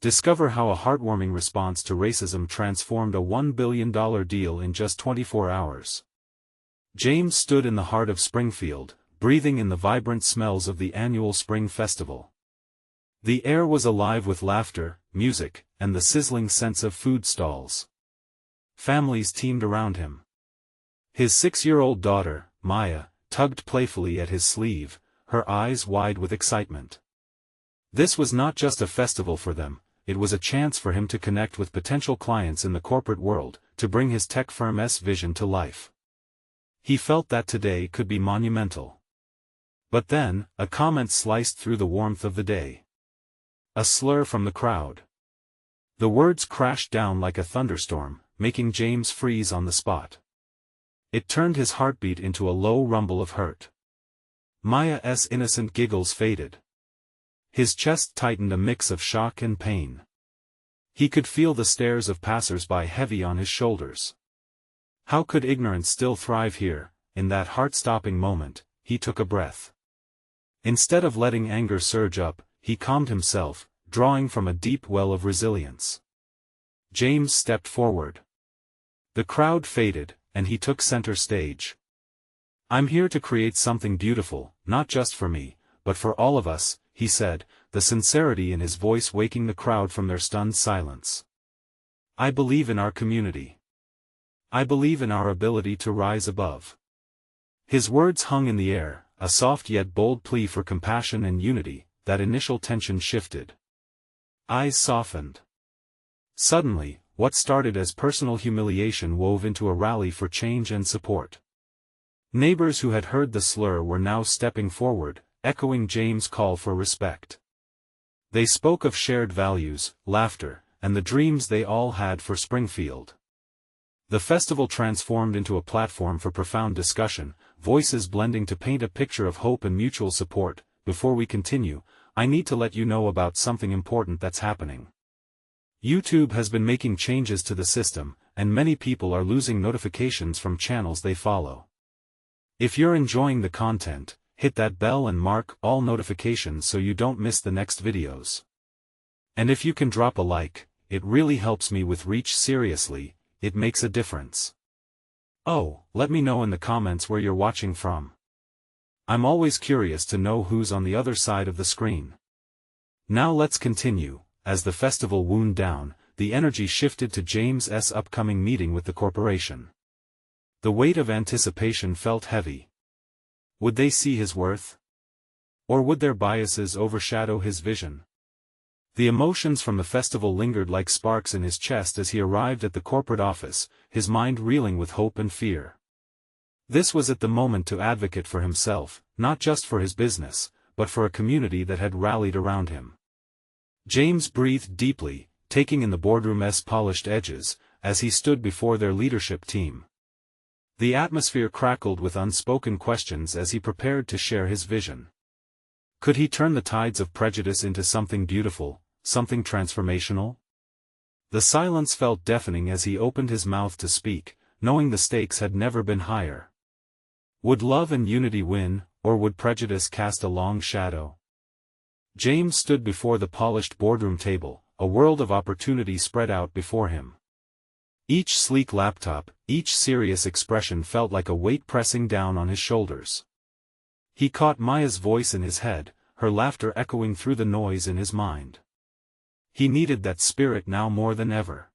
Discover how a heartwarming response to racism transformed a $1 billion deal in just 24 hours. James stood in the heart of Springfield, breathing in the vibrant smells of the annual Spring Festival. The air was alive with laughter, music, and the sizzling scents of food stalls. Families teemed around him. His 6-year-old daughter, Maya, tugged playfully at his sleeve, her eyes wide with excitement. This was not just a festival for them, it was a chance for him to connect with potential clients in the corporate world, to bring his tech firm's vision to life. He felt that today could be monumental. But then, a comment sliced through the warmth of the day. A slur from the crowd. The words crashed down like a thunderstorm, making James freeze on the spot. It turned his heartbeat into a low rumble of hurt. Maya's innocent giggles faded. His chest tightened a mix of shock and pain. He could feel the stares of passers-by heavy on his shoulders. How could ignorance still thrive here? In that heart-stopping moment, he took a breath. Instead of letting anger surge up, he calmed himself, drawing from a deep well of resilience. James stepped forward. The crowd faded, and he took center stage. "I'm here to create something beautiful, not just for me, but for all of us," he said, the sincerity in his voice waking the crowd from their stunned silence. "I believe in our community. I believe in our ability to rise above." His words hung in the air, a soft yet bold plea for compassion and unity. That initial tension shifted. Eyes softened. Suddenly, what started as personal humiliation wove into a rally for change and support. Neighbors who had heard the slur were now stepping forward, echoing James' call for respect. They spoke of shared values, laughter, and the dreams they all had for Springfield. The festival transformed into a platform for profound discussion, voices blending to paint a picture of hope and mutual support. Before we continue, I need to let you know about something important that's happening. YouTube has been making changes to the system, and many people are losing notifications from channels they follow. If you're enjoying the content, hit that bell and mark all notifications so you don't miss the next videos. And if you can drop a like, it really helps me with reach. Seriously, it makes a difference. Oh, let me know in the comments where you're watching from. I'm always curious to know who's on the other side of the screen. Now let's continue. As the festival wound down, the energy shifted to James's upcoming meeting with the corporation. The weight of anticipation felt heavy. Would they see his worth? Or would their biases overshadow his vision? The emotions from the festival lingered like sparks in his chest as he arrived at the corporate office, his mind reeling with hope and fear. This was at the moment to advocate for himself, not just for his business, but for a community that had rallied around him. James breathed deeply, taking in the boardroom's polished edges, as he stood before their leadership team. The atmosphere crackled with unspoken questions as he prepared to share his vision. Could he turn the tides of prejudice into something beautiful, something transformational? The silence felt deafening as he opened his mouth to speak, knowing the stakes had never been higher. Would love and unity win, or would prejudice cast a long shadow? James stood before the polished boardroom table, a world of opportunity spread out before him. Each sleek laptop, each serious expression felt like a weight pressing down on his shoulders. He caught Maya's voice in his head, her laughter echoing through the noise in his mind. He needed that spirit now more than ever.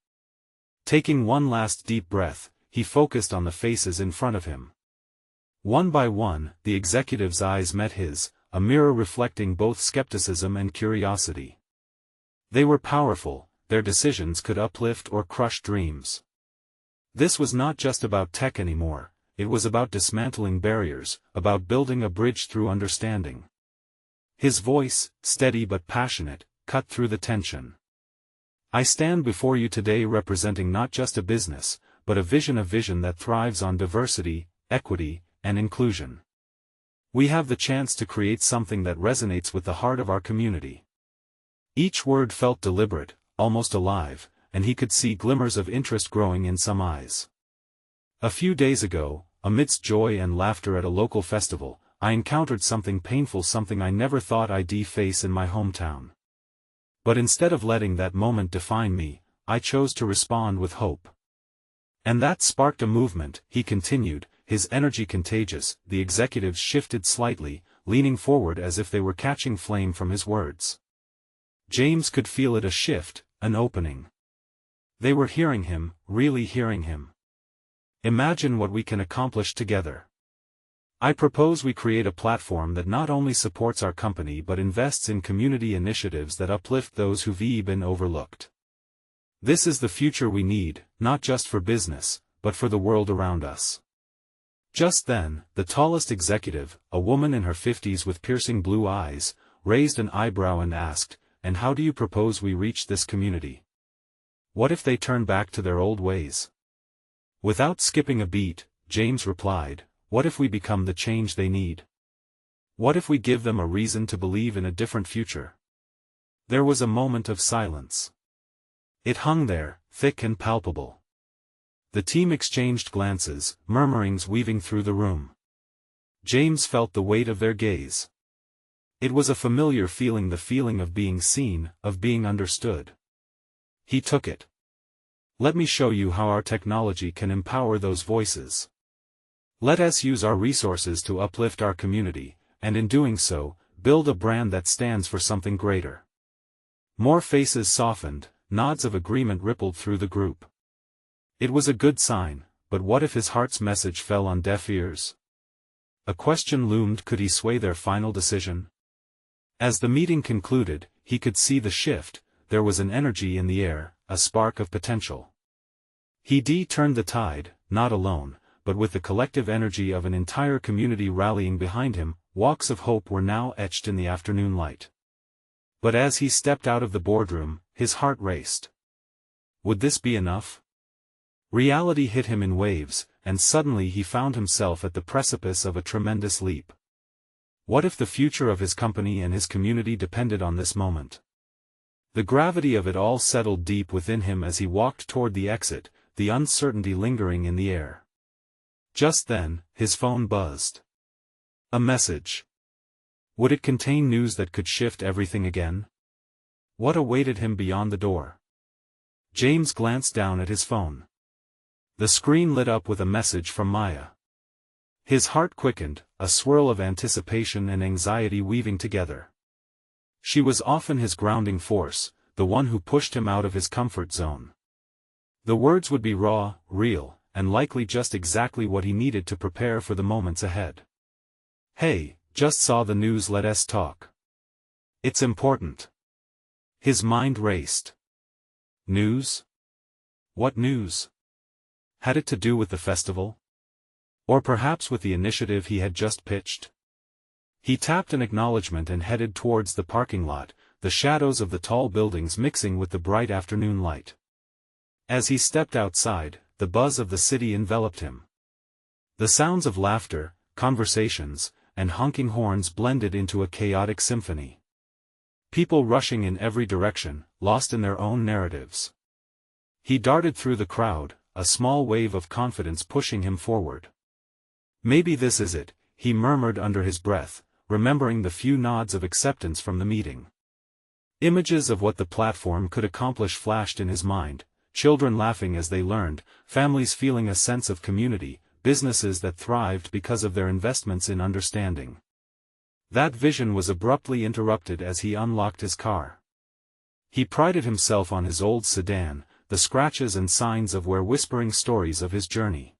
Taking one last deep breath, he focused on the faces in front of him. One by one, the executive's eyes met his, a mirror reflecting both skepticism and curiosity. They were powerful, their decisions could uplift or crush dreams. This was not just about tech anymore, it was about dismantling barriers, about building a bridge through understanding. His voice, steady but passionate, cut through the tension. "I stand before you today representing not just a business, but a vision that thrives on diversity, equity, and inclusion. We have the chance to create something that resonates with the heart of our community." Each word felt deliberate, almost alive, and he could see glimmers of interest growing in some eyes. "A few days ago, amidst joy and laughter at a local festival, I encountered something painful, something I never thought I'd face in my hometown. But instead of letting that moment define me, I chose to respond with hope. And that sparked a movement," he continued, his energy contagious. The executives shifted slightly, leaning forward as if they were catching flame from his words. James could feel it, a shift, an opening. They were hearing him, really hearing him. "Imagine what we can accomplish together. I propose we create a platform that not only supports our company but invests in community initiatives that uplift those who've been overlooked. This is the future we need, not just for business, but for the world around us." Just then, the tallest executive, a woman in her 50s with piercing blue eyes, raised an eyebrow and asked, "And how do you propose we reach this community? What if they turn back to their old ways?" Without skipping a beat, James replied, "What if we become the change they need? What if we give them a reason to believe in a different future?" There was a moment of silence. It hung there, thick and palpable. The team exchanged glances, murmurings weaving through the room. James felt the weight of their gaze. It was a familiar feeling, the feeling of being seen, of being understood. He took it. "Let me show you how our technology can empower those voices. Let us use our resources to uplift our community, and in doing so, build a brand that stands for something greater." More faces softened, nods of agreement rippled through the group. It was a good sign, but what if his heart's message fell on deaf ears? A question loomed: could he sway their final decision? As the meeting concluded, he could see the shift. There was an energy in the air, a spark of potential. He turned the tide, not alone, but with the collective energy of an entire community rallying behind him. Walks of hope were now etched in the afternoon light. But as he stepped out of the boardroom, his heart raced. Would this be enough? Reality hit him in waves, and suddenly he found himself at the precipice of a tremendous leap. What if the future of his company and his community depended on this moment? The gravity of it all settled deep within him as he walked toward the exit, the uncertainty lingering in the air. Just then, his phone buzzed. A message. Would it contain news that could shift everything again? What awaited him beyond the door? James glanced down at his phone. The screen lit up with a message from Maya. His heart quickened, a swirl of anticipation and anxiety weaving together. She was often his grounding force, the one who pushed him out of his comfort zone. The words would be raw, real, and likely just exactly what he needed to prepare for the moments ahead. "Hey, just saw the news, let us talk. It's important." His mind raced. News? What news? Had it to do with the festival? Or perhaps with the initiative he had just pitched? He tapped an acknowledgement and headed towards the parking lot, the shadows of the tall buildings mixing with the bright afternoon light. As he stepped outside, the buzz of the city enveloped him. The sounds of laughter, conversations, and honking horns blended into a chaotic symphony. People rushing in every direction, lost in their own narratives. He darted through the crowd, a small wave of confidence pushing him forward. "Maybe this is it," he murmured under his breath, remembering the few nods of acceptance from the meeting. Images of what the platform could accomplish flashed in his mind: children laughing as they learned, families feeling a sense of community, businesses that thrived because of their investments in understanding. That vision was abruptly interrupted as he unlocked his car. He prided himself on his old sedan, the scratches and signs of where whispering stories of his journey.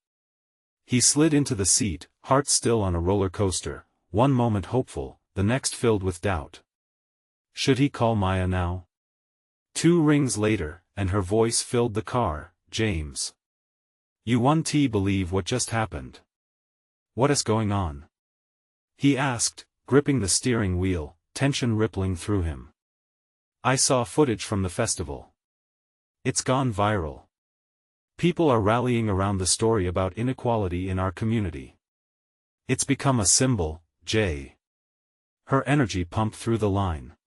He slid into the seat, heart still on a roller coaster, one moment hopeful, the next filled with doubt. Should he call Maya now? 2 rings later, and her voice filled the car. "James. You won't believe what just happened." "What is going on?" he asked, gripping the steering wheel, tension rippling through him. "I saw footage from the festival. It's gone viral. People are rallying around the story about inequality in our community. It's become a symbol, Jay." Her energy pumped through the line.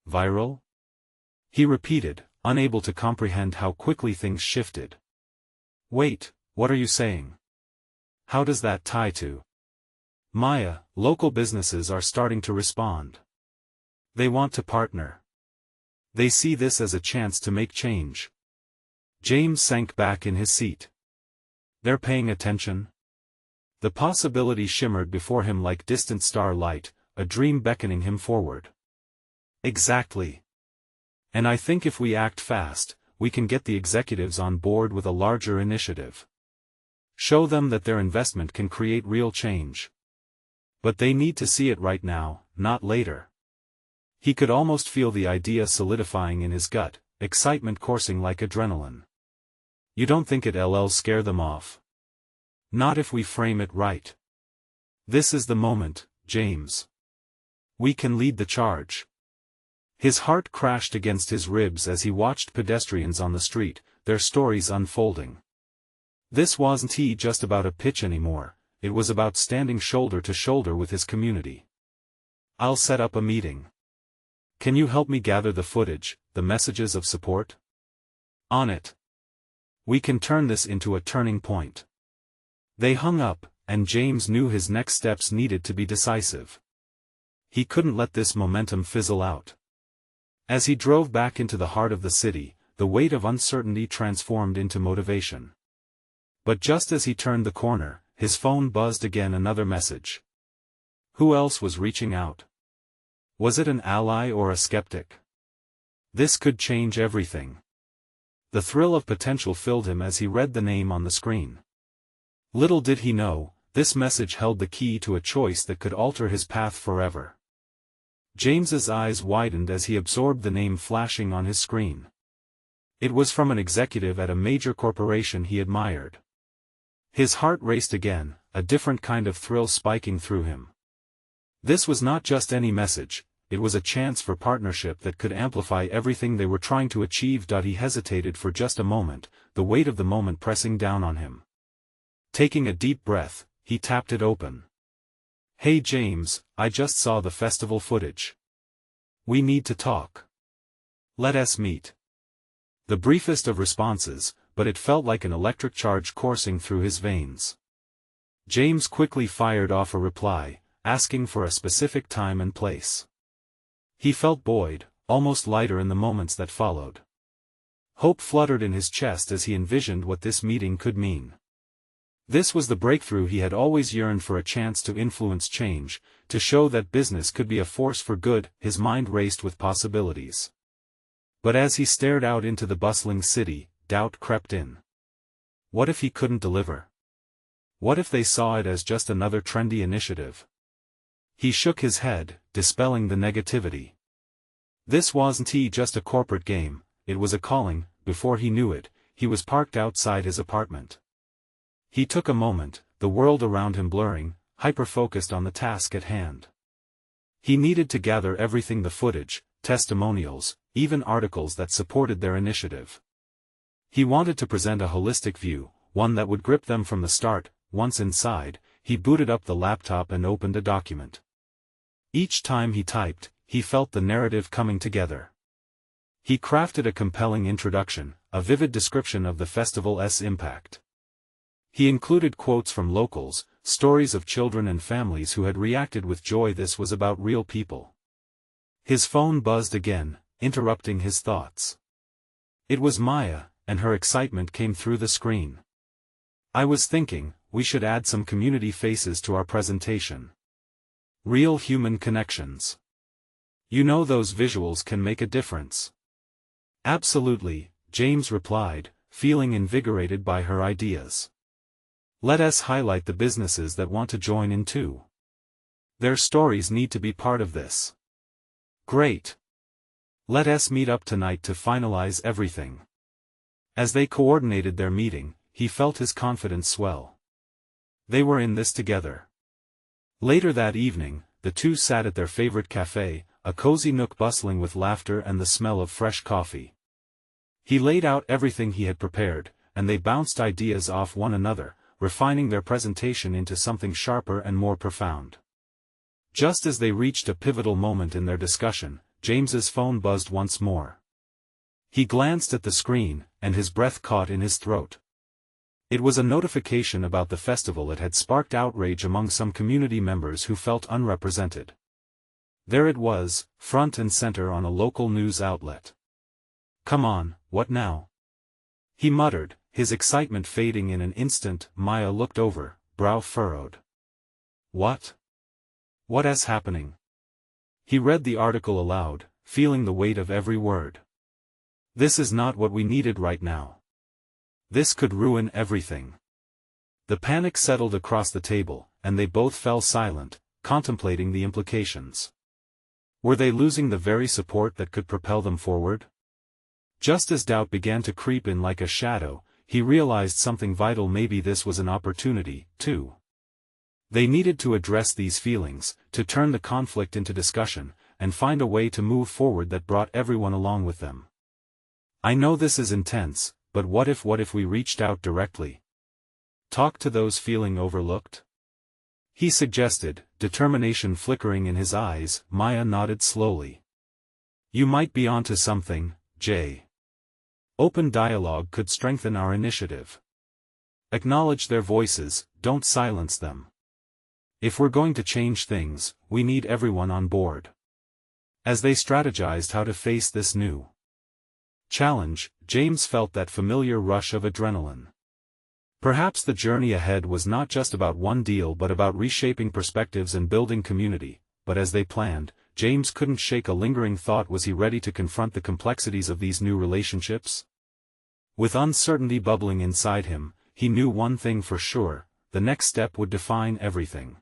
"Viral?" he repeated, unable to comprehend how quickly things shifted. "Wait, what are you saying? How does that tie to?" "Maya, local businesses are starting to respond. They want to partner. They see this as a chance to make change. James sank back in his seat. They're paying attention? The possibility shimmered before him like distant starlight, a dream beckoning him forward. Exactly. And I think if we act fast, we can get the executives on board with a larger initiative. Show them that their investment can create real change. But they need to see it right now, not later. He could almost feel the idea solidifying in his gut, excitement coursing like adrenaline. You don't think it'll scare them off? Not if we frame it right. This is the moment, James. We can lead the charge. His heart crashed against his ribs as he watched pedestrians on the street, their stories unfolding. This wasn't just about a pitch anymore, it was about standing shoulder to shoulder with his community. I'll set up a meeting. Can you help me gather the footage, the messages of support? On it. We can turn this into a turning point. They hung up, and James knew his next steps needed to be decisive. He couldn't let this momentum fizzle out. As he drove back into the heart of the city, the weight of uncertainty transformed into motivation. But just as he turned the corner, his phone buzzed again, another message. Who else was reaching out? Was it an ally or a skeptic? This could change everything. The thrill of potential filled him as he read the name on the screen. Little did he know, this message held the key to a choice that could alter his path forever. James's eyes widened as he absorbed the name flashing on his screen. It was from an executive at a major corporation he admired. His heart raced again, a different kind of thrill spiking through him. This was not just any message, it was a chance for partnership that could amplify everything they were trying to achieve. He hesitated for just a moment, the weight of the moment pressing down on him. Taking a deep breath, he tapped it open. Hey James, I just saw the festival footage. We need to talk. Let us meet. The briefest of responses, but it felt like an electric charge coursing through his veins. James quickly fired off a reply, asking for a specific time and place. He felt buoyed, almost lighter in the moments that followed. Hope fluttered in his chest as he envisioned what this meeting could mean. This was the breakthrough he had always yearned for, a chance to influence change, to show that business could be a force for good. His mind raced with possibilities. But as he stared out into the bustling city, doubt crept in. What if he couldn't deliver? What if they saw it as just another trendy initiative? He shook his head, dispelling the negativity. This wasn't just a corporate game, it was a calling. Before he knew it, he was parked outside his apartment. He took a moment, the world around him blurring, hyper-focused on the task at hand. He needed to gather everything: the footage, testimonials, even articles that supported their initiative. He wanted to present a holistic view, one that would grip them from the start. Once inside, he booted up the laptop and opened a document. Each time he typed, he felt the narrative coming together. He crafted a compelling introduction, a vivid description of the festival's impact. He included quotes from locals, stories of children and families who had reacted with joy. This was about real people. His phone buzzed again, interrupting his thoughts. It was Maya, and her excitement came through the screen. I was thinking, we should add some community faces to our presentation. Real human connections. You know, those visuals can make a difference. Absolutely, James replied, feeling invigorated by her ideas. Let us highlight the businesses that want to join in too. Their stories need to be part of this. Great. Let us meet up tonight to finalize everything. As they coordinated their meeting, he felt his confidence swell. They were in this together. Later that evening, the two sat at their favorite cafe, a cozy nook bustling with laughter and the smell of fresh coffee. He laid out everything he had prepared, and they bounced ideas off one another, refining their presentation into something sharper and more profound. Just as they reached a pivotal moment in their discussion, James's phone buzzed once more. He glanced at the screen, and his breath caught in his throat. It was a notification about the festival that had sparked outrage among some community members who felt unrepresented. There it was, front and center on a local news outlet. "Come on, what now?" he muttered, his excitement fading in an instant. Maya looked over, brow furrowed. "What? What is happening?" He read the article aloud, feeling the weight of every word. "This is not what we needed right now. This could ruin everything." The panic settled across the table, and they both fell silent, contemplating the implications. Were they losing the very support that could propel them forward? Just as doubt began to creep in like a shadow, he realized something vital. Maybe this was an opportunity, too. They needed to address these feelings, to turn the conflict into discussion, and find a way to move forward that brought everyone along with them. "I know this is intense, but what if we reached out directly? Talk to those feeling overlooked?" he suggested, determination flickering in his eyes. Maya nodded slowly. "You might be onto something, Jay. Open dialogue could strengthen our initiative. Acknowledge their voices, don't silence them. If we're going to change things, we need everyone on board." As they strategized how to face this new challenge, James felt that familiar rush of adrenaline. Perhaps the journey ahead was not just about one deal but about reshaping perspectives and building community. But as they planned, James couldn't shake a lingering thought: was he ready to confront the complexities of these new relationships? With uncertainty bubbling inside him, he knew one thing for sure: the next step would define everything.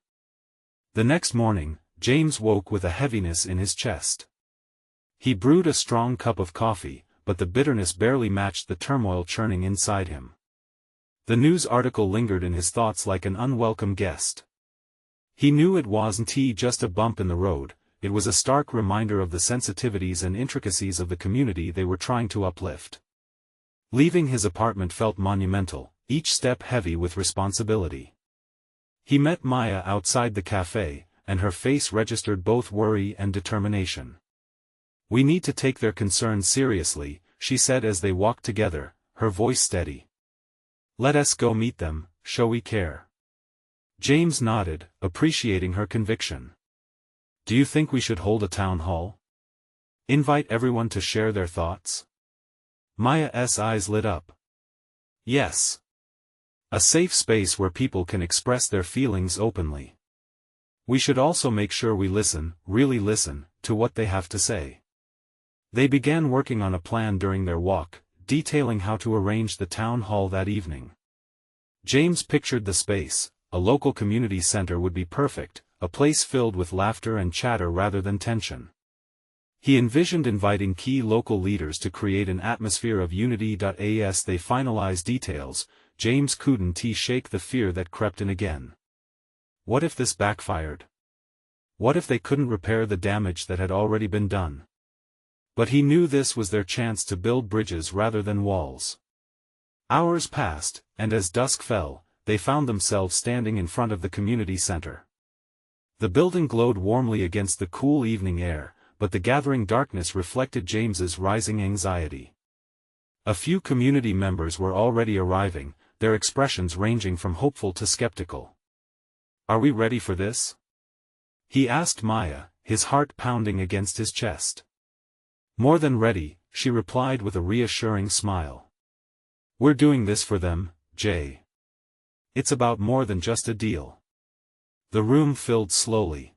The next morning, James woke with a heaviness in his chest. He brewed a strong cup of coffee, but the bitterness barely matched the turmoil churning inside him. The news article lingered in his thoughts like an unwelcome guest. He knew it wasn't just a bump in the road, it was a stark reminder of the sensitivities and intricacies of the community they were trying to uplift. Leaving his apartment felt monumental, each step heavy with responsibility. He met Maya outside the cafe, and her face registered both worry and determination. "We need to take their concerns seriously," she said as they walked together, her voice steady. "Let us go meet them, show we care." James nodded, appreciating her conviction. "Do you think we should hold a town hall? Invite everyone to share their thoughts?" Maya's eyes lit up. "Yes. A safe space where people can express their feelings openly. We should also make sure we listen, really listen, to what they have to say." They began working on a plan during their walk, detailing how to arrange the town hall that evening. James pictured the space: a local community center would be perfect, a place filled with laughter and chatter rather than tension. He envisioned inviting key local leaders to create an atmosphere of unity. As they finalized details, James couldn't shake the fear that crept in again. What if this backfired? What if they couldn't repair the damage that had already been done? But he knew this was their chance to build bridges rather than walls. Hours passed, and as dusk fell, they found themselves standing in front of the community center. The building glowed warmly against the cool evening air, but the gathering darkness reflected James's rising anxiety. A few community members were already arriving, their expressions ranging from hopeful to skeptical. "Are we ready for this?" he asked Maya, his heart pounding against his chest. "More than ready," she replied with a reassuring smile. "We're doing this for them, Jay. It's about more than just a deal." The room filled slowly.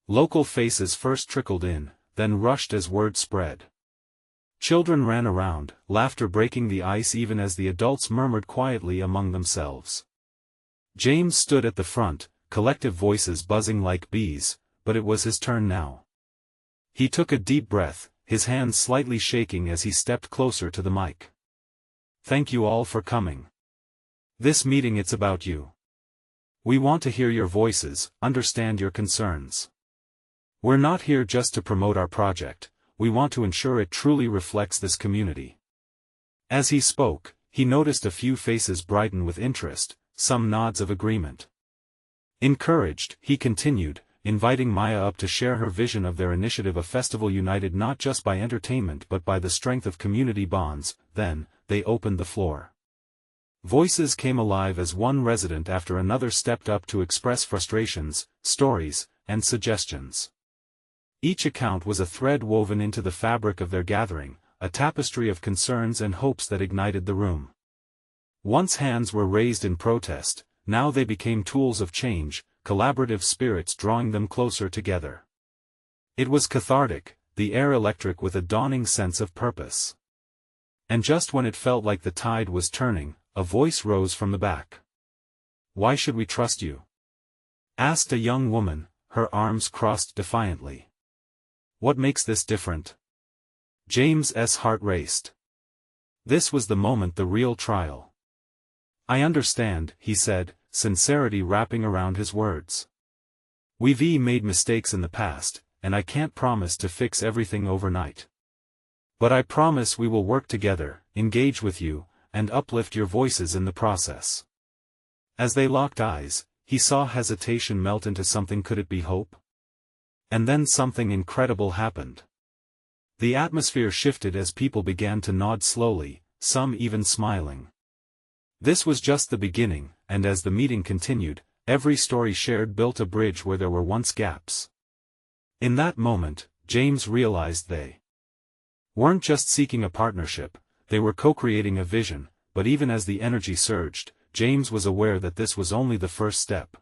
Local faces first trickled in, then rushed as word spread. Children ran around, laughter breaking the ice even as the adults murmured quietly among themselves. James stood at the front, collective voices buzzing like bees, but it was his turn now. He took a deep breath, his hands slightly shaking as he stepped closer to the mic. "Thank you all for coming. This meeting, it's about you. We want to hear your voices, understand your concerns. We're not here just to promote our project, we want to ensure it truly reflects this community." As he spoke, he noticed a few faces brighten with interest, some nods of agreement. Encouraged, he continued, inviting Maya up to share her vision of their initiative: a festival united not just by entertainment but by the strength of community bonds. Then, they opened the floor. Voices came alive as one resident after another stepped up to express frustrations, stories, and suggestions. Each account was a thread woven into the fabric of their gathering, a tapestry of concerns and hopes that ignited the room. Once hands were raised in protest, now they became tools of change, collaborative spirits drawing them closer together. It was cathartic, the air electric with a dawning sense of purpose. And just when it felt like the tide was turning, a voice rose from the back. "Why should we trust you?" asked a young woman, her arms crossed defiantly. "What makes this different?" James's heart raced. This was the moment, the real trial. "I understand," he said, sincerity wrapping around his words. "We've made mistakes in the past, and I can't promise to fix everything overnight. But I promise we will work together, engage with you, and uplift your voices in the process." As they locked eyes, he saw hesitation melt into something. Could it be hope? And then something incredible happened. The atmosphere shifted as people began to nod slowly, some even smiling. This was just the beginning, and as the meeting continued, every story shared built a bridge where there were once gaps. In that moment, James realized they weren't just seeking a partnership, they were co-creating a vision, but even as the energy surged, James was aware that this was only the first step.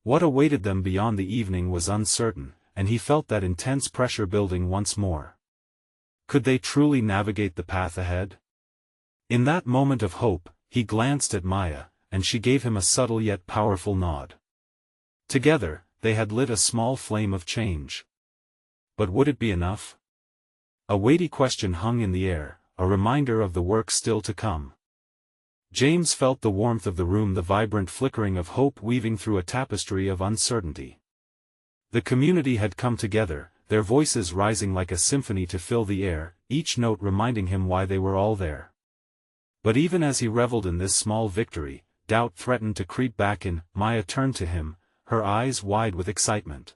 What awaited them beyond the evening was uncertain, and he felt that intense pressure building once more. Could they truly navigate the path ahead? In that moment of hope, he glanced at Maya, and she gave him a subtle yet powerful nod. Together, they had lit a small flame of change. But would it be enough? A weighty question hung in the air, a reminder of the work still to come. James felt the warmth of the room, the vibrant flickering of hope weaving through a tapestry of uncertainty. The community had come together, their voices rising like a symphony to fill the air, each note reminding him why they were all there. But even as he reveled in this small victory, doubt threatened to creep back in. Maya turned to him, her eyes wide with excitement.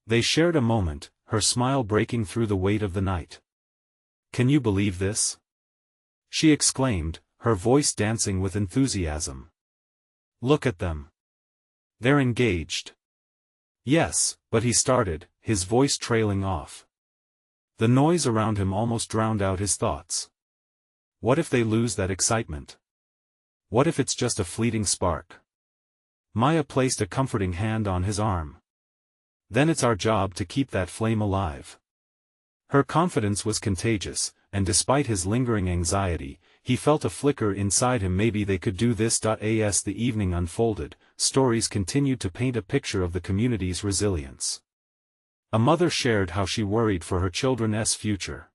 They shared a moment, her smile breaking through the weight of the night. "Can you believe this?" she exclaimed, her voice dancing with enthusiasm. "Look at them. They're engaged." "Yes," but he started, his voice trailing off. The noise around him almost drowned out his thoughts. What if they lose that excitement? What if it's just a fleeting spark? Maya placed a comforting hand on his arm. "Then it's our job to keep that flame alive." Her confidence was contagious, and despite his lingering anxiety, he felt a flicker inside him. Maybe they could do this. As the evening unfolded, stories continued to paint a picture of the community's resilience. A mother shared how she worried for her children's future.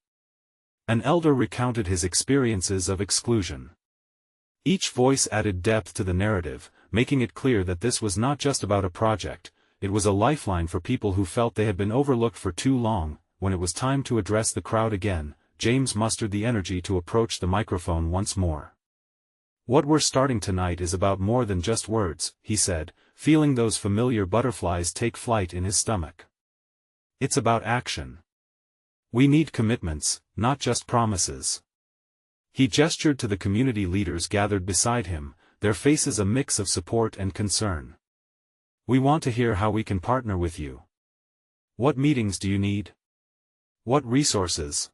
An elder recounted his experiences of exclusion. Each voice added depth to the narrative, making it clear that this was not just about a project, it was a lifeline for people who felt they had been overlooked for too long. When it was time to address the crowd again, James mustered the energy to approach the microphone once more. "What we're starting tonight is about more than just words," he said, feeling those familiar butterflies take flight in his stomach. "It's about action. We need commitments, not just promises." He gestured to the community leaders gathered beside him, their faces a mix of support and concern. "We want to hear how we can partner with you. What meetings do you need? What resources?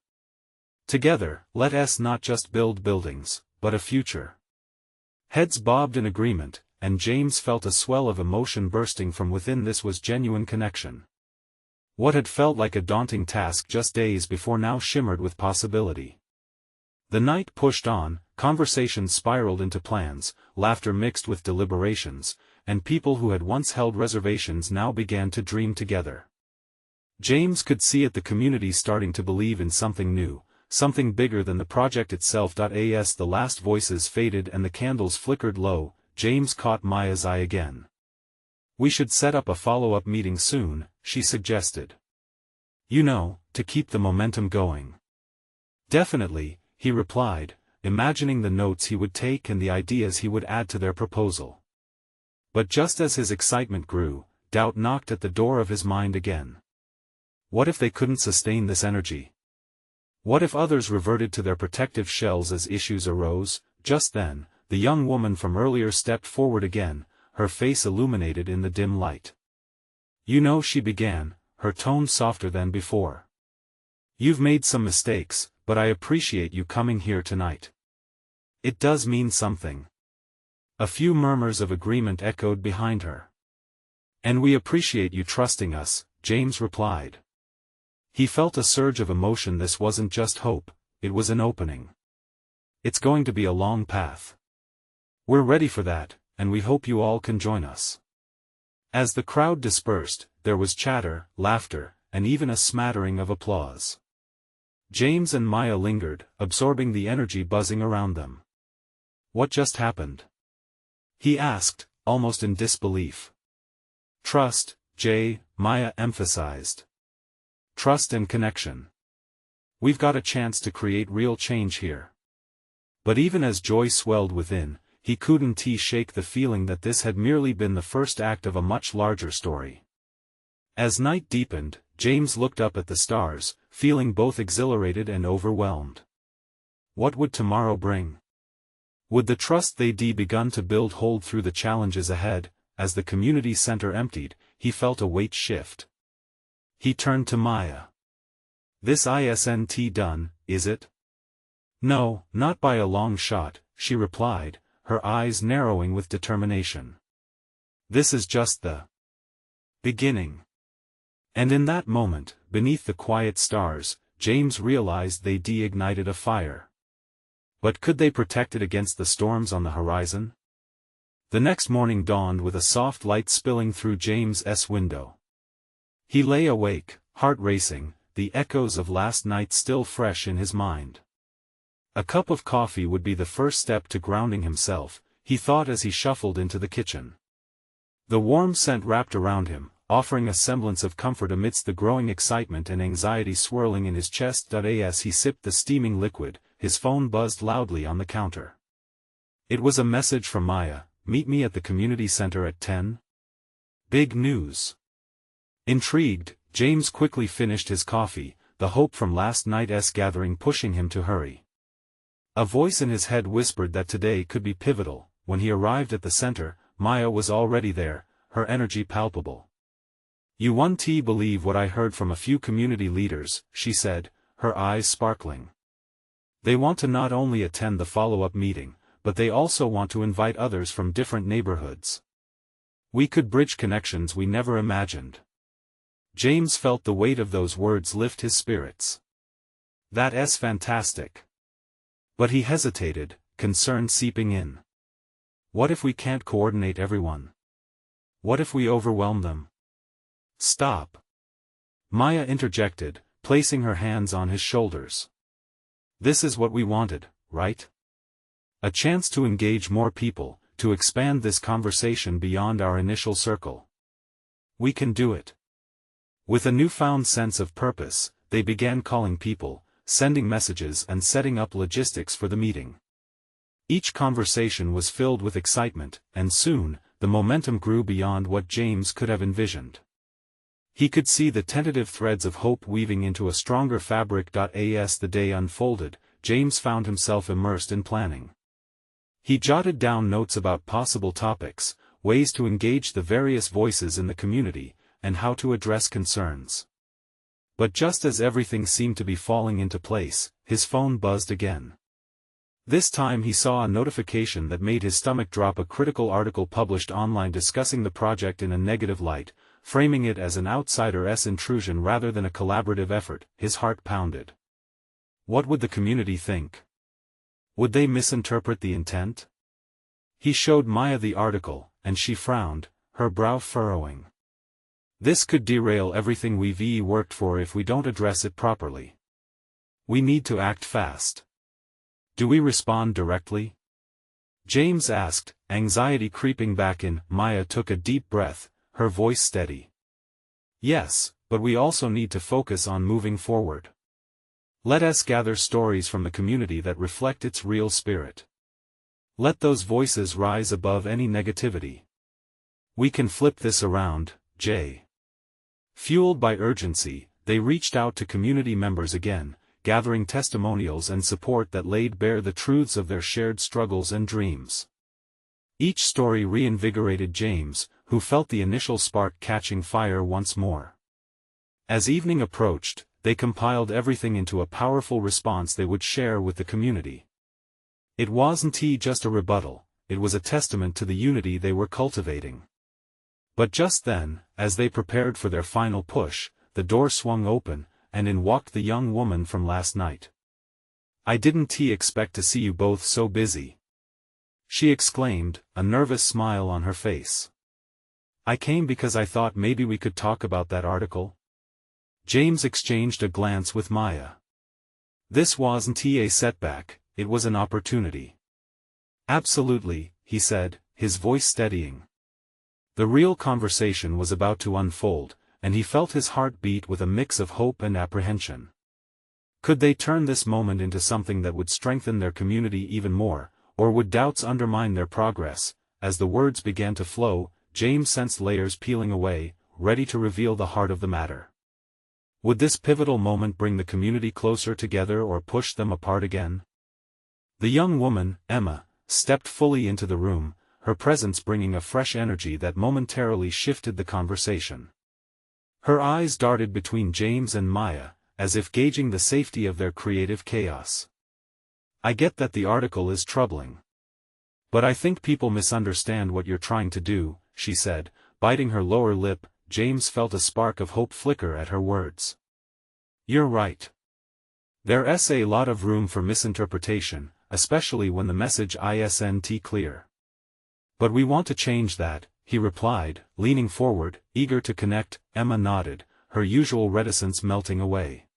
Together, let us not just build buildings, but a future." Heads bobbed in agreement, and James felt a swell of emotion bursting from within. This was genuine connection. What had felt like a daunting task just days before now shimmered with possibility. The night pushed on, conversations spiraled into plans, laughter mixed with deliberations, and people who had once held reservations now began to dream together. James could see it, the community starting to believe in something new, something bigger than the project itself. As the last voices faded and the candles flickered low, James caught Maya's eye again. "We should set up a follow-up meeting soon," she suggested. "You know, to keep the momentum going." "Definitely," he replied, imagining the notes he would take and the ideas he would add to their proposal. But just as his excitement grew, doubt knocked at the door of his mind again. What if they couldn't sustain this energy? What if others reverted to their protective shells as issues arose? Just then, the young woman from earlier stepped forward again, her face illuminated in the dim light. "You know," she began, her tone softer than before. "You've made some mistakes, but I appreciate you coming here tonight. It does mean something." A few murmurs of agreement echoed behind her. "And we appreciate you trusting us," James replied. He felt a surge of emotion. This wasn't just hope, it was an opening. "It's going to be a long path. We're ready for that, and we hope you all can join us." As the crowd dispersed, there was chatter, laughter, and even a smattering of applause. James and Maya lingered, absorbing the energy buzzing around them. "What just happened?" he asked, almost in disbelief. "Trust, Jay," Maya emphasized. "Trust and connection. We've got a chance to create real change here." But even as joy swelled within, he couldn't shake the feeling that this had merely been the first act of a much larger story. As night deepened, James looked up at the stars, feeling both exhilarated and overwhelmed. What would tomorrow bring? Would the trust they'd begun to build hold through the challenges ahead? As the community center emptied, he felt a weight shift. He turned to Maya. "This isn't done, is it?" "No, not by a long shot," she replied, her eyes narrowing with determination. "This is just the beginning." And in that moment, beneath the quiet stars, James realized they'd ignited a fire. But could they protect it against the storms on the horizon? The next morning dawned with a soft light spilling through James's window. He lay awake, heart racing, the echoes of last night still fresh in his mind. A cup of coffee would be the first step to grounding himself, he thought as he shuffled into the kitchen. The warm scent wrapped around him, offering a semblance of comfort amidst the growing excitement and anxiety swirling in his chest. As he sipped the steaming liquid, his phone buzzed loudly on the counter. It was a message from Maya. "Meet me at the community center at 10. Big news. Intrigued, James quickly finished his coffee, the hope from last night's gathering pushing him to hurry. A voice in his head whispered that today could be pivotal. When he arrived at the center, Maya was already there, her energy palpable. "You won't believe what I heard from a few community leaders," she said, her eyes sparkling. "They want to not only attend the follow-up meeting, but they also want to invite others from different neighborhoods. We could bridge connections we never imagined." James felt the weight of those words lift his spirits. "That's fantastic." But he hesitated, concern seeping in. What if we can't coordinate everyone? What if we overwhelm them? "Stop!" Maya interjected, placing her hands on his shoulders. "This is what we wanted, right? A chance to engage more people, to expand this conversation beyond our initial circle. We can do it." With a newfound sense of purpose, they began calling people, sending messages and setting up logistics for the meeting. Each conversation was filled with excitement, and soon, the momentum grew beyond what James could have envisioned. He could see the tentative threads of hope weaving into a stronger fabric. As the day unfolded, James found himself immersed in planning. He jotted down notes about possible topics, ways to engage the various voices in the community, and how to address concerns. But just as everything seemed to be falling into place, his phone buzzed again. This time he saw a notification that made his stomach drop. A critical article published online discussing the project in a negative light, framing it as an outsider's intrusion rather than a collaborative effort. His heart pounded. What would the community think? Would they misinterpret the intent? He showed Maya the article, and she frowned, her brow furrowing. "This could derail everything we've worked for if we don't address it properly. We need to act fast." "Do we respond directly?" James asked, anxiety creeping back in. Maya took a deep breath, her voice steady. "Yes, but we also need to focus on moving forward. Let us gather stories from the community that reflect its real spirit. Let those voices rise above any negativity. We can flip this around, Jay." Fueled by urgency, they reached out to community members again, gathering testimonials and support that laid bare the truths of their shared struggles and dreams. Each story reinvigorated James, who felt the initial spark catching fire once more. As evening approached, they compiled everything into a powerful response they would share with the community. It wasn't just a rebuttal, it was a testament to the unity they were cultivating. But just then, as they prepared for their final push, the door swung open, and in walked the young woman from last night. "I didn't expect to see you both so busy," she exclaimed, a nervous smile on her face. "I came because I thought maybe we could talk about that article." James exchanged a glance with Maya. This wasn't a setback, it was an opportunity. "Absolutely," he said, his voice steadying. The real conversation was about to unfold, and he felt his heart beat with a mix of hope and apprehension. Could they turn this moment into something that would strengthen their community even more, or would doubts undermine their progress? As the words began to flow, James sensed layers peeling away, ready to reveal the heart of the matter. Would this pivotal moment bring the community closer together or push them apart again? The young woman, Emma, stepped fully into the room, her presence bringing a fresh energy that momentarily shifted the conversation. Her eyes darted between James and Maya, as if gauging the safety of their creative chaos. "I get that the article is troubling. But I think people misunderstand what you're trying to do," she said, biting her lower lip. James felt a spark of hope flicker at her words. "You're right. There's a lot of room for misinterpretation, especially when the message isn't clear. But we want to change that," he replied, leaning forward, eager to connect. Emma nodded, her usual reticence melting away.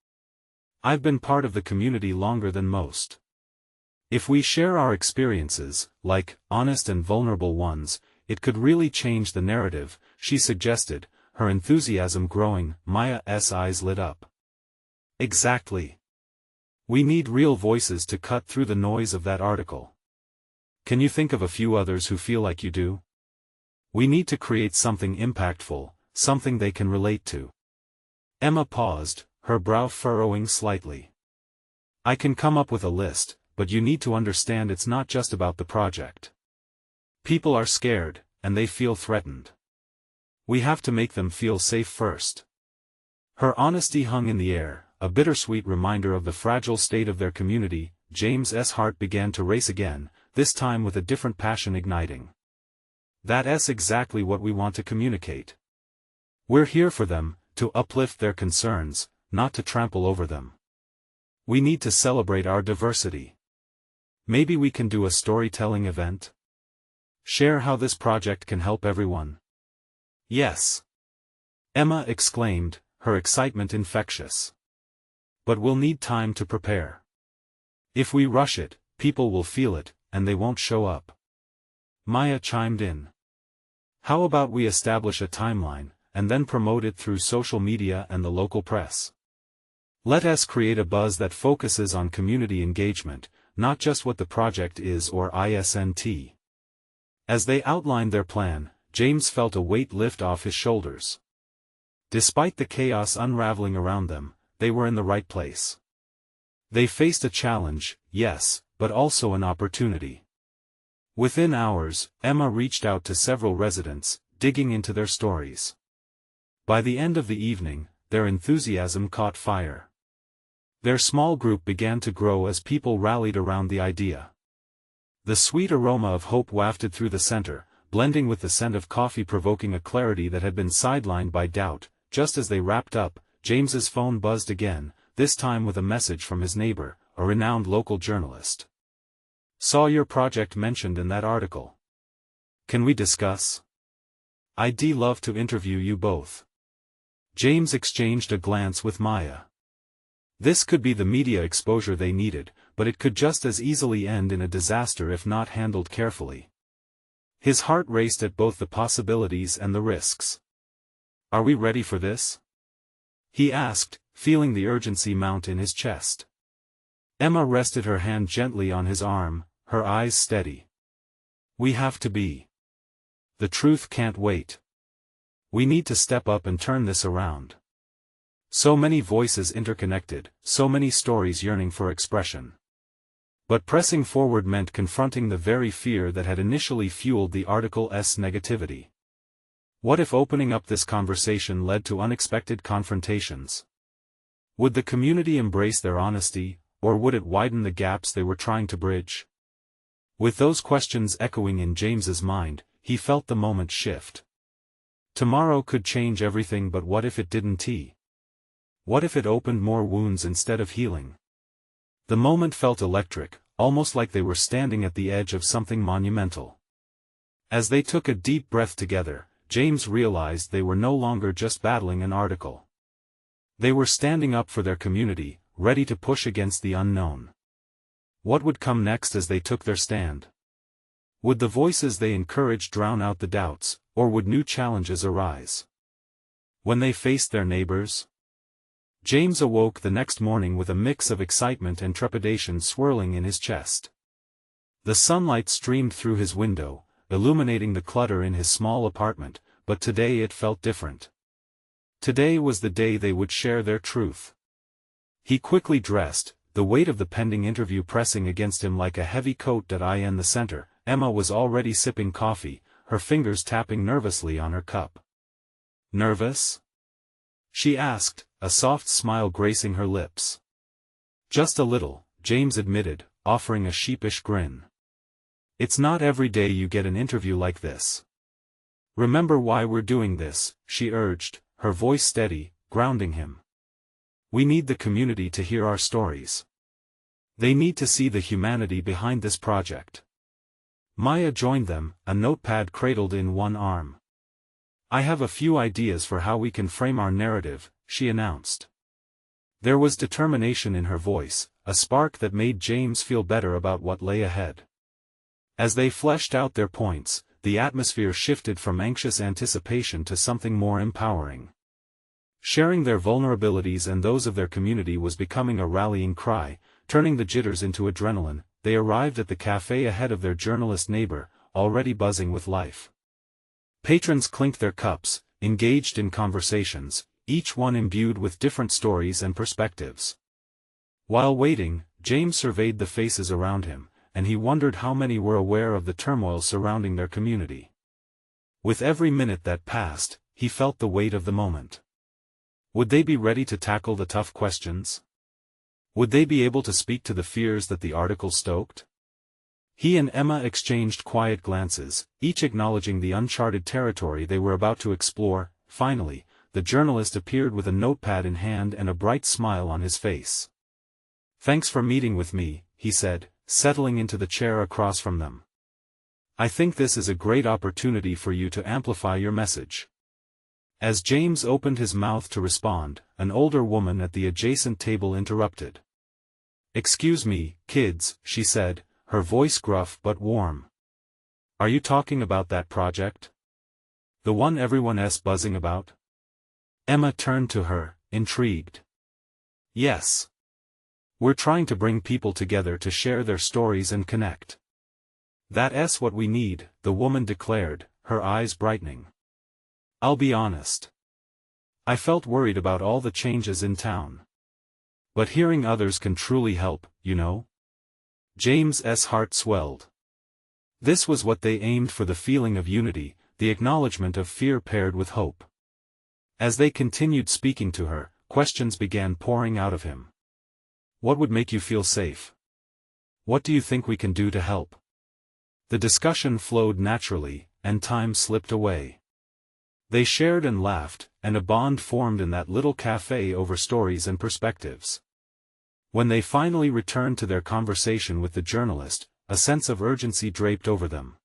"I've been part of the community longer than most. If we share our experiences, like, honest and vulnerable ones, it could really change the narrative," she suggested, her enthusiasm growing. Maya's eyes lit up. "Exactly. We need real voices to cut through the noise of that article. Can you think of a few others who feel like you do? We need to create something impactful, something they can relate to." Emma paused, her brow furrowing slightly. "I can come up with a list, but you need to understand it's not just about the project. People are scared, and they feel threatened. We have to make them feel safe first." Her honesty hung in the air, a bittersweet reminder of the fragile state of their community. James's heart began to race again, this time with a different passion igniting. "That's exactly what we want to communicate. We're here for them, to uplift their concerns, not to trample over them. We need to celebrate our diversity. Maybe we can do a storytelling event? Share how this project can help everyone." "Yes!" Emma exclaimed, her excitement infectious. "But we'll need time to prepare. If we rush it, people will feel it, and they won't show up." Maya chimed in. "How about we establish a timeline, and then promote it through social media and the local press? Let us create a buzz that focuses on community engagement, not just what the project is or isn't." As they outlined their plan, James felt a weight lift off his shoulders. Despite the chaos unraveling around them, they were in the right place. They faced a challenge, yes, but also an opportunity. Within hours, Emma reached out to several residents, digging into their stories. By the end of the evening, their enthusiasm caught fire. Their small group began to grow as people rallied around the idea. The sweet aroma of hope wafted through the center, blending with the scent of coffee, provoking a clarity that had been sidelined by doubt. Just as they wrapped up, James's phone buzzed again, this time with a message from his neighbor, a renowned local journalist. "Saw your project mentioned in that article. Can we discuss? I'd love to interview you both." James exchanged a glance with Maya. This could be the media exposure they needed, but it could just as easily end in a disaster if not handled carefully. His heart raced at both the possibilities and the risks. "Are we ready for this?" he asked, feeling the urgency mount in his chest. Emma rested her hand gently on his arm, her eyes steady. "We have to be. The truth can't wait. We need to step up and turn this around." So many voices interconnected, so many stories yearning for expression. But pressing forward meant confronting the very fear that had initially fueled the article's negativity. What if opening up this conversation led to unexpected confrontations? Would the community embrace their honesty, or would it widen the gaps they were trying to bridge? With those questions echoing in James's mind, he felt the moment shift. Tomorrow could change everything, but what if it didn't? What if it opened more wounds instead of healing? The moment felt electric, almost like they were standing at the edge of something monumental. As they took a deep breath together, James realized they were no longer just battling an article. They were standing up for their community, ready to push against the unknown. What would come next as they took their stand? Would the voices they encouraged drown out the doubts, or would new challenges arise? When they faced their neighbors? James awoke the next morning with a mix of excitement and trepidation swirling in his chest. The sunlight streamed through his window, illuminating the clutter in his small apartment, but today it felt different. Today was the day they would share their truth. He quickly dressed, the weight of the pending interview pressing against him like a heavy coat. In the center, Emma was already sipping coffee, her fingers tapping nervously on her cup. "Nervous?" she asked, a soft smile gracing her lips. "Just a little," James admitted, offering a sheepish grin. "It's not every day you get an interview like this." "Remember why we're doing this," she urged, her voice steady, grounding him. "We need the community to hear our stories. They need to see the humanity behind this project." Maya joined them, a notepad cradled in one arm. "I have a few ideas for how we can frame our narrative," she announced. There was determination in her voice, a spark that made James feel better about what lay ahead. As they fleshed out their points, the atmosphere shifted from anxious anticipation to something more empowering. Sharing their vulnerabilities and those of their community was becoming a rallying cry, turning the jitters into adrenaline. They arrived at the cafe ahead of their journalist neighbor, already buzzing with life. Patrons clinked their cups, engaged in conversations, each one imbued with different stories and perspectives. While waiting, James surveyed the faces around him, and he wondered how many were aware of the turmoil surrounding their community. With every minute that passed, he felt the weight of the moment. Would they be ready to tackle the tough questions? Would they be able to speak to the fears that the article stoked? He and Emma exchanged quiet glances, each acknowledging the uncharted territory they were about to explore. Finally, the journalist appeared with a notepad in hand and a bright smile on his face. "Thanks for meeting with me," he said, settling into the chair across from them. "I think this is a great opportunity for you to amplify your message." As James opened his mouth to respond, an older woman at the adjacent table interrupted. "Excuse me, kids," she said, her voice gruff but warm. "Are you talking about that project? The one everyone's buzzing about?" Emma turned to her, intrigued. "Yes. We're trying to bring people together to share their stories and connect." "That's what we need," the woman declared, her eyes brightening. "I'll be honest. I felt worried about all the changes in town. But hearing others can truly help, you know?" James's heart swelled. This was what they aimed for, the feeling of unity, the acknowledgement of fear paired with hope. As they continued speaking to her, questions began pouring out of him. "What would make you feel safe? What do you think we can do to help?" The discussion flowed naturally, and time slipped away. They shared and laughed, and a bond formed in that little cafe over stories and perspectives. When they finally returned to their conversation with the journalist, a sense of urgency draped over them.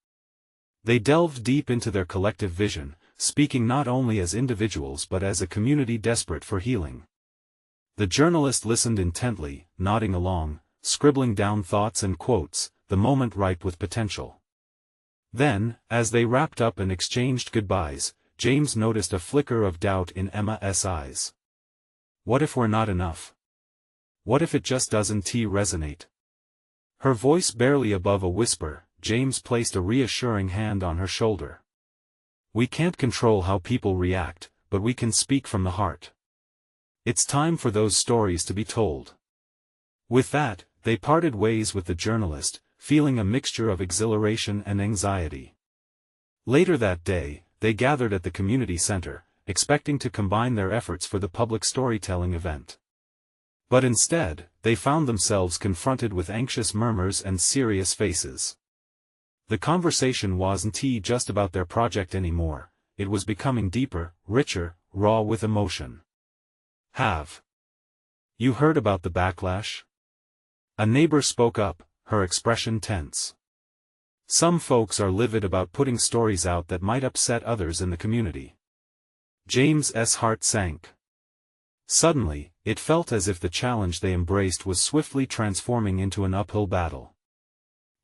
They delved deep into their collective vision, speaking not only as individuals but as a community desperate for healing. The journalist listened intently, nodding along, scribbling down thoughts and quotes, the moment ripe with potential. Then, as they wrapped up and exchanged goodbyes, James noticed a flicker of doubt in Emma's eyes. "What if we're not enough? What if it just doesn't resonate?" Her voice barely above a whisper, James placed a reassuring hand on her shoulder. "We can't control how people react, but we can speak from the heart. It's time for those stories to be told." With that, they parted ways with the journalist, feeling a mixture of exhilaration and anxiety. Later that day, they gathered at the community center, expecting to combine their efforts for the public storytelling event. But instead, they found themselves confronted with anxious murmurs and serious faces. The conversation wasn't just about their project anymore, it was becoming deeper, richer, raw with emotion. Have you heard about the backlash? A neighbor spoke up, her expression tense. Some folks are livid about putting stories out that might upset others in the community. James's heart sank. Suddenly, it felt as if the challenge they embraced was swiftly transforming into an uphill battle.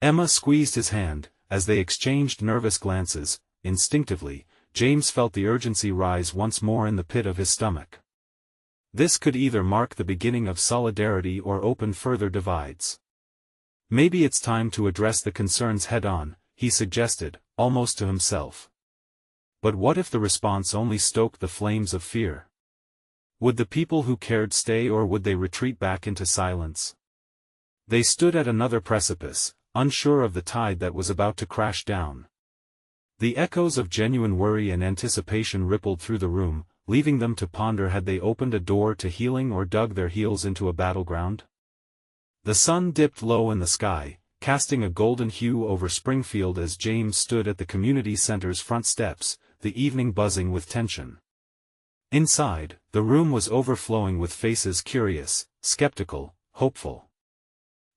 Emma squeezed his hand, as they exchanged nervous glances. Instinctively, James felt the urgency rise once more in the pit of his stomach. This could either mark the beginning of solidarity or open further divides. Maybe it's time to address the concerns head-on, he suggested, almost to himself. But what if the response only stoked the flames of fear? Would the people who cared stay, or would they retreat back into silence? They stood at another precipice, unsure of the tide that was about to crash down. The echoes of genuine worry and anticipation rippled through the room, leaving them to ponder: had they opened a door to healing or dug their heels into a battleground? The sun dipped low in the sky, casting a golden hue over Springfield as James stood at the community center's front steps, the evening buzzing with tension. Inside, the room was overflowing with faces curious, skeptical, hopeful.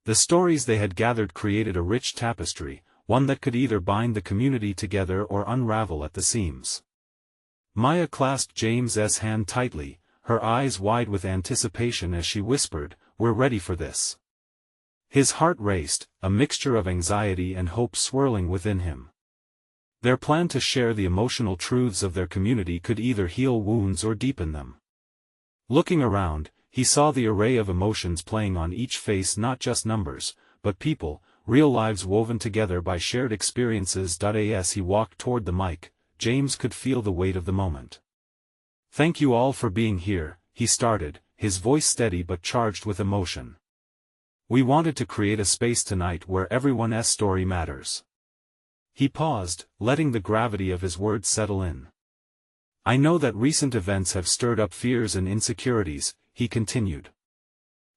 The stories they had gathered created a rich tapestry, one that could either bind the community together or unravel at the seams. Maya clasped James's hand tightly, her eyes wide with anticipation as she whispered, "We're ready for this." His heart raced, a mixture of anxiety and hope swirling within him. Their plan to share the emotional truths of their community could either heal wounds or deepen them. Looking around, he saw the array of emotions playing on each face, not just numbers, but people, real lives woven together by shared experiences. As he walked toward the mic, James could feel the weight of the moment. "Thank you all for being here," he started, his voice steady but charged with emotion. "We wanted to create a space tonight where everyone's story matters." He paused, letting the gravity of his words settle in. "I know that recent events have stirred up fears and insecurities," he continued.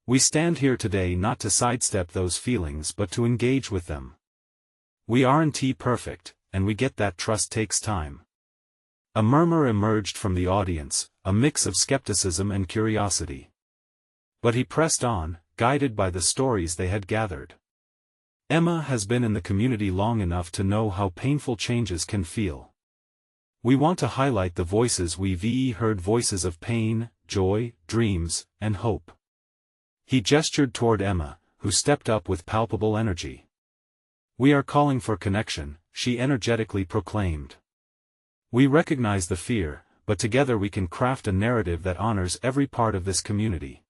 "We stand here today not to sidestep those feelings but to engage with them. We aren't perfect, and we get that trust takes time." A murmur emerged from the audience, a mix of skepticism and curiosity. But he pressed on, guided by the stories they had gathered. "Emma has been in the community long enough to know how painful changes can feel. We want to highlight the voices we've heard, voices of pain, joy, dreams, and hope." He gestured toward Emma, who stepped up with palpable energy. "We are calling for connection," she energetically proclaimed. "We recognize the fear, but together we can craft a narrative that honors every part of this community.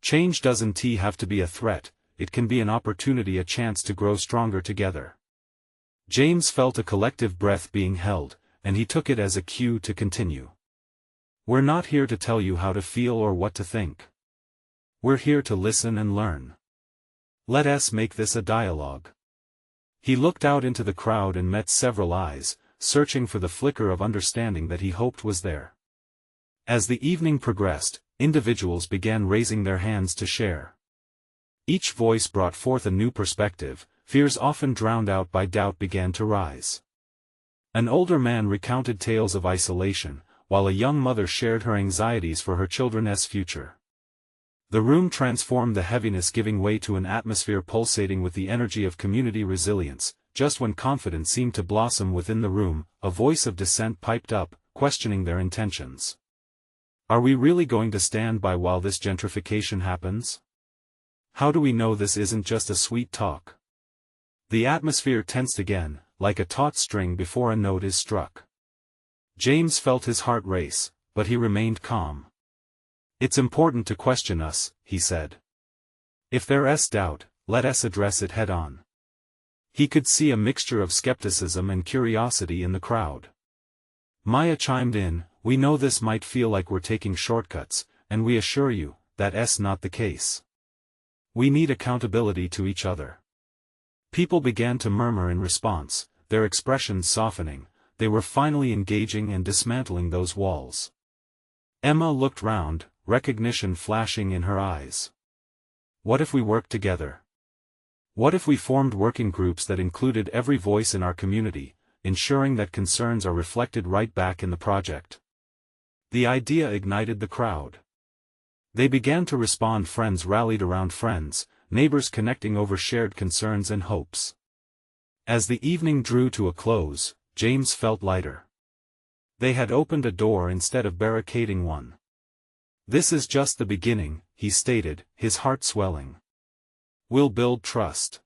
Change doesn't have to be a threat, it can be an opportunity, a chance to grow stronger together." James felt a collective breath being held, and he took it as a cue to continue. "We're not here to tell you how to feel or what to think. We're here to listen and learn. Let us make this a dialogue." He looked out into the crowd and met several eyes, searching for the flicker of understanding that he hoped was there. As the evening progressed, individuals began raising their hands to share. Each voice brought forth a new perspective. Fears often drowned out by doubt began to rise. An older man recounted tales of isolation, while a young mother shared her anxieties for her children's future. The room transformed, the heaviness giving way to an atmosphere pulsating with the energy of community resilience. Just when confidence seemed to blossom within the room, a voice of dissent piped up, questioning their intentions. "Are we really going to stand by while this gentrification happens? How do we know this isn't just a sweet talk?" The atmosphere tensed again, like a taut string before a note is struck. James felt his heart race, but he remained calm. "It's important to question us," he said. "If there's doubt, let us address it head-on." He could see a mixture of skepticism and curiosity in the crowd. Maya chimed in, "We know this might feel like we're taking shortcuts, and we assure you, that's not the case. We need accountability to each other." People began to murmur in response, their expressions softening. They were finally engaging and dismantling those walls. Emma looked round, recognition flashing in her eyes. What if we worked together? What if we formed working groups that included every voice in our community, ensuring that concerns are reflected right back in the project? The idea ignited the crowd. They began to respond, friends rallied around friends, neighbors connecting over shared concerns and hopes. As the evening drew to a close, James felt lighter. They had opened a door instead of barricading one. "This is just the beginning," he stated, his heart swelling. "We'll build trust.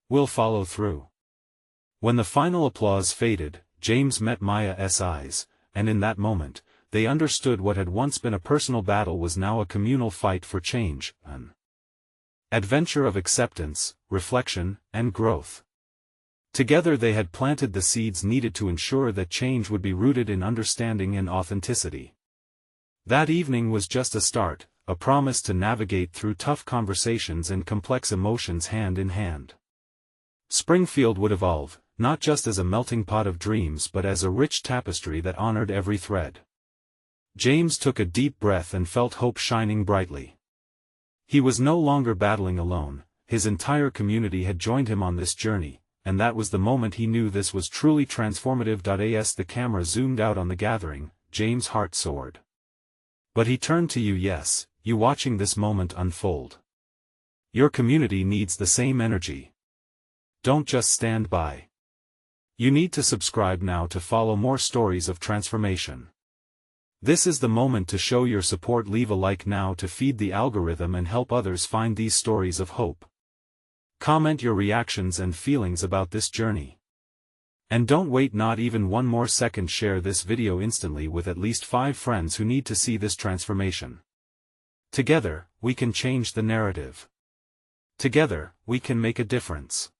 We'll follow through." When the final applause faded, James met Maya's eyes, and in that moment, they understood what had once been a personal battle was now a communal fight for change, an adventure of acceptance, reflection, and growth. Together they had planted the seeds needed to ensure that change would be rooted in understanding and authenticity. That evening was just a start, a promise to navigate through tough conversations and complex emotions hand in hand. Springfield would evolve, not just as a melting pot of dreams but as a rich tapestry that honored every thread. James took a deep breath and felt hope shining brightly. He was no longer battling alone, his entire community had joined him on this journey, and that was the moment he knew this was truly transformative. As the camera zoomed out on the gathering, James' heart soared. But he turned to you, yes, you watching this moment unfold. Your community needs the same energy. Don't just stand by. You need to subscribe now to follow more stories of transformation. This is the moment to show your support. Leave a like now to feed the algorithm and help others find these stories of hope. Comment your reactions and feelings about this journey. And don't wait not even one more second. Share this video instantly with at least 5 friends who need to see this transformation. Together, we can change the narrative. Together, we can make a difference.